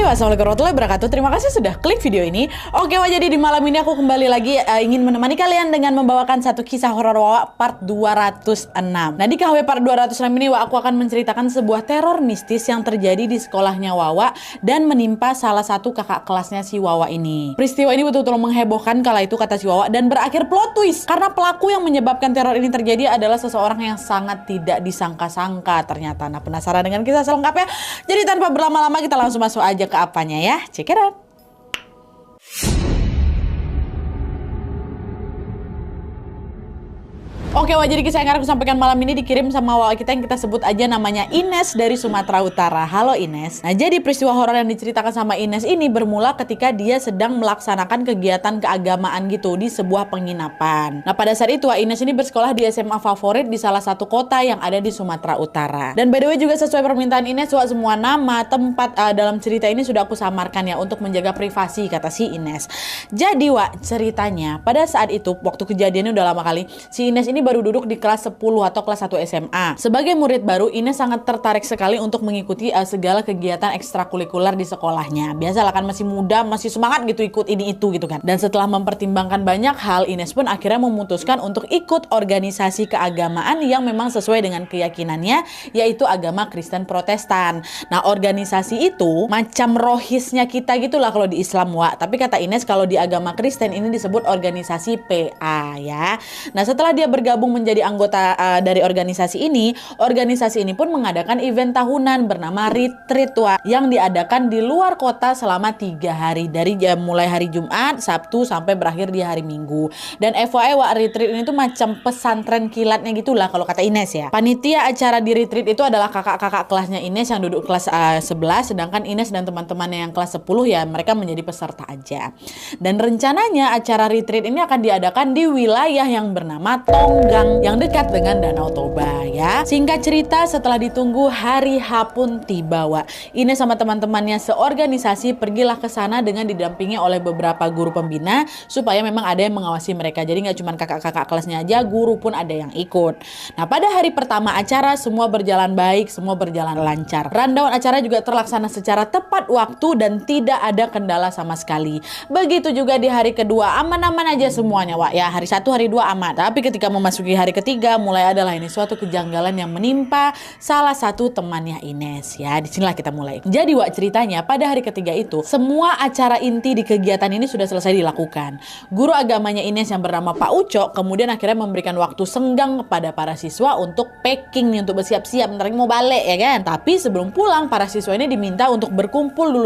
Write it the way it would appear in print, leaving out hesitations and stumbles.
Wassalamualaikum warahmatullahi wabarakatuh. Terima kasih sudah klik video ini. Oke, Wak, jadi di malam ini aku kembali lagi ingin menemani kalian dengan membawakan satu kisah horor Wak part 206. Nah, di KHW part 206 ini Wak, aku akan menceritakan sebuah teror mistis yang terjadi di sekolahnya Wawa dan menimpa salah satu kakak kelasnya si Wawa ini. Peristiwa ini betul-betul menghebohkan kala itu, kata si Wawa, dan berakhir plot twist karena pelaku yang menyebabkan teror ini terjadi adalah seseorang yang sangat tidak disangka-sangka ternyata. Nah, penasaran dengan kisah selengkapnya? Jadi tanpa berlama-lama kita langsung masuk aja ke apanya ya. Check it out. Oke, Wak, jadi kisah yang akan aku sampaikan malam ini dikirim sama Wak kita yang kita sebut aja namanya Ines dari Sumatera Utara. Halo Ines. Nah, jadi peristiwa horor yang diceritakan sama Ines ini bermula ketika dia sedang melaksanakan kegiatan keagamaan gitu di sebuah penginapan. Nah, pada saat itu Wak, Ines ini bersekolah di SMA favorit di salah satu kota yang ada di Sumatera Utara. Dan by the way juga sesuai permintaan Ines, Wak, semua nama, tempat dalam cerita ini sudah aku samarkan ya untuk menjaga privasi, kata si Ines. Jadi Wak, ceritanya pada saat itu waktu kejadiannya udah lama kali, si Ines ini baru duduk di kelas 10 atau kelas 1 SMA. Sebagai murid baru, Ines sangat tertarik sekali untuk mengikuti segala kegiatan ekstrakurikuler di sekolahnya. Biasalah kan masih muda, masih semangat gitu ikut ini itu gitu kan. Dan setelah mempertimbangkan banyak hal, Ines pun akhirnya memutuskan untuk ikut organisasi keagamaan yang memang sesuai dengan keyakinannya, yaitu agama Kristen Protestan. Nah, organisasi itu macam rohisnya kita gitulah kalau di Islam, Wak. Tapi kata Ines kalau di agama Kristen ini disebut organisasi PA ya. Nah, setelah dia bergabung menjadi anggota dari organisasi ini pun mengadakan event tahunan bernama retreat Wak, yang diadakan di luar kota selama 3 hari dari mulai hari Jumat, Sabtu sampai berakhir di hari Minggu. Dan FYI Wak, retreat ini tuh macam pesantren kilatnya gitulah kalau kata Ines ya. Panitia acara di retreat itu adalah kakak-kakak kelasnya Ines yang duduk kelas 11, sedangkan Ines dan teman-temannya yang kelas 10 ya mereka menjadi peserta aja. Dan rencananya acara retreat ini akan diadakan di wilayah yang bernama Tonggang yang dekat dengan Danau Toba ya. Singkat cerita, setelah ditunggu hari H pun tiba Wak. Ines sama teman-temannya seorganisasi pergilah ke sana dengan didampingi oleh beberapa guru pembina supaya memang ada yang mengawasi mereka. Jadi nggak cuma kakak-kakak kelasnya aja, guru pun ada yang ikut. Nah, pada hari pertama acara semua berjalan baik, semua berjalan lancar. Rundown acara juga terlaksana secara tepat waktu dan tidak ada kendala sama sekali. Begitu juga di hari kedua, aman-aman aja semuanya Wak ya. Hari 1, hari 2 aman. Tapi ketika memasuki hari ketiga mulai adalah ini suatu kejanggalan yang menimpa salah satu temannya Ines ya. Disinilah kita mulai. Jadi Wak, ceritanya pada hari ketiga itu semua acara inti di kegiatan ini sudah selesai dilakukan. Guru agamanya Ines yang bernama Pak Ucok kemudian akhirnya memberikan waktu senggang kepada para siswa untuk packing nih, untuk bersiap-siap bentar lagi mau balik ya kan. Tapi sebelum pulang para siswa ini diminta untuk berkumpul dulu